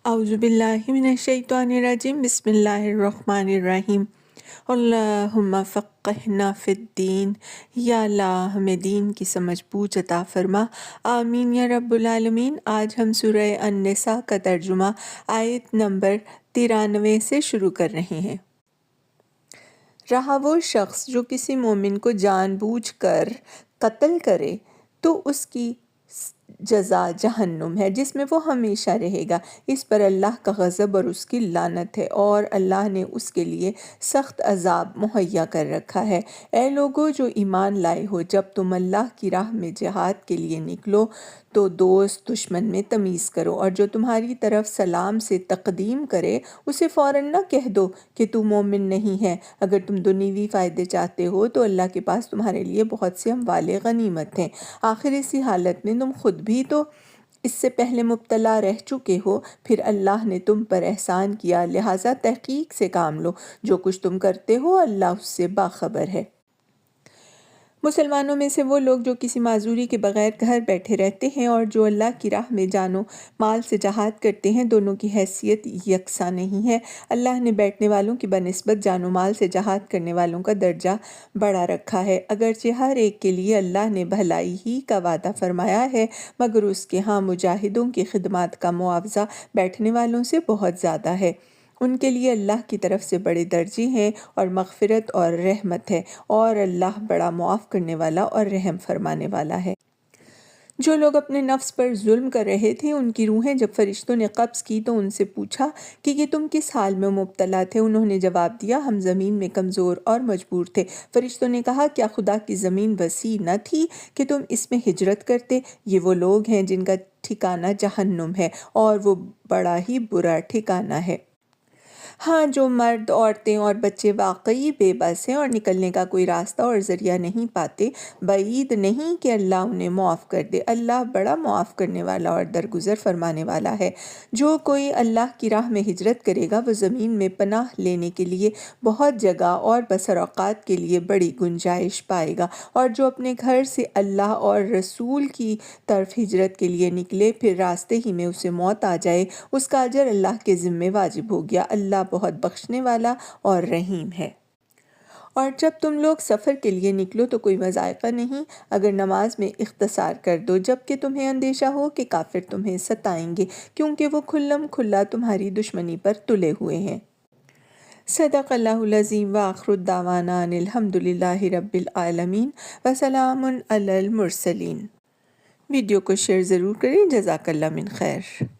اعوذ باللہ من الشیطان الرجیم بسم اللہ الرحمن الرحیم اللہم فقہنا فی الدین، یا اللہ ہمیں دین کی سمجھ بوجھ عطا فرما، آمین یا رب العالمین۔ آج ہم سورہ النساء کا ترجمہ آیت نمبر 93 سے شروع کر رہے ہیں۔ رہا وہ شخص جو کسی مومن کو جان بوجھ کر قتل کرے تو اس کی جزا جہنم ہے، جس میں وہ ہمیشہ رہے گا، اس پر اللہ کا غضب اور اس کی لعنت ہے، اور اللہ نے اس کے لیے سخت عذاب مہیا کر رکھا ہے۔ اے لوگو جو ایمان لائے ہو، جب تم اللہ کی راہ میں جہاد کے لیے نکلو تو دوست دشمن میں تمیز کرو، اور جو تمہاری طرف سلام سے تقدیم کرے اسے فوراً نہ کہہ دو کہ تو مومن نہیں ہے۔ اگر تم دنیوی فائدے چاہتے ہو تو اللہ کے پاس تمہارے لیے بہت سے اموال غنیمت ہیں، آخر اسی حالت میں تم خود بھی تو اس سے پہلے مبتلا رہ چکے ہو، پھر اللہ نے تم پر احسان کیا، لہٰذا تحقیق سے کام لو، جو کچھ تم کرتے ہو اللہ اس سے باخبر ہے۔ مسلمانوں میں سے وہ لوگ جو کسی معذوری کے بغیر گھر بیٹھے رہتے ہیں اور جو اللہ کی راہ میں جان و مال سے جہاد کرتے ہیں، دونوں کی حیثیت یکساں نہیں ہے۔ اللہ نے بیٹھنے والوں کی بنسبت جان و مال سے جہاد کرنے والوں کا درجہ بڑھا رکھا ہے، اگرچہ ہر ایک کے لیے اللہ نے بھلائی ہی کا وعدہ فرمایا ہے، مگر اس کے ہاں مجاہدوں کی خدمات کا معاوضہ بیٹھنے والوں سے بہت زیادہ ہے۔ ان کے لیے اللہ کی طرف سے بڑے درجے ہیں اور مغفرت اور رحمت ہے، اور اللہ بڑا معاف کرنے والا اور رحم فرمانے والا ہے۔ جو لوگ اپنے نفس پر ظلم کر رہے تھے، ان کی روحیں جب فرشتوں نے قبض کی تو ان سے پوچھا کہ یہ تم کس حال میں مبتلا تھے؟ انہوں نے جواب دیا، ہم زمین میں کمزور اور مجبور تھے۔ فرشتوں نے کہا، کیا خدا کی زمین وسیع نہ تھی کہ تم اس میں ہجرت کرتے؟ یہ وہ لوگ ہیں جن کا ٹھکانہ جہنم ہے، اور وہ بڑا ہی برا ٹھکانہ ہے۔ ہاں، جو مرد، عورتیں اور بچے واقعی بے بس ہیں اور نکلنے کا کوئی راستہ اور ذریعہ نہیں پاتے، بعید نہیں کہ اللہ انہیں معاف کر دے۔ اللہ بڑا معاف کرنے والا اور درگزر فرمانے والا ہے۔ جو کوئی اللہ کی راہ میں ہجرت کرے گا وہ زمین میں پناہ لینے کے لیے بہت جگہ اور بسر اوقات کے لیے بڑی گنجائش پائے گا، اور جو اپنے گھر سے اللہ اور رسول کی طرف ہجرت کے لیے نکلے، پھر راستے ہی میں اسے موت آ جائے، اس کا اجر اللہ کے ذمے واجب ہو گیا۔ اللہ بہت بخشنے والا اور رحیم ہے۔ اور جب تم لوگ سفر کے لیے نکلو تو کوئی مضائقہ نہیں، اگر نماز میں اختصار کر دو، جبکہ تمہیں اندیشہ ہو کہ کافر تمہیں ستائیں گے، کیونکہ وہ کھلم کھلا تمہاری دشمنی پر تلے ہوئے ہیں۔ صدق اللہ العظیم، وآخر دعوانا ان الحمد للہ رب العالمین، وسلام علی المرسلین۔ ویڈیو کو شیئر ضرور کریں، جزاک اللہ من خیر۔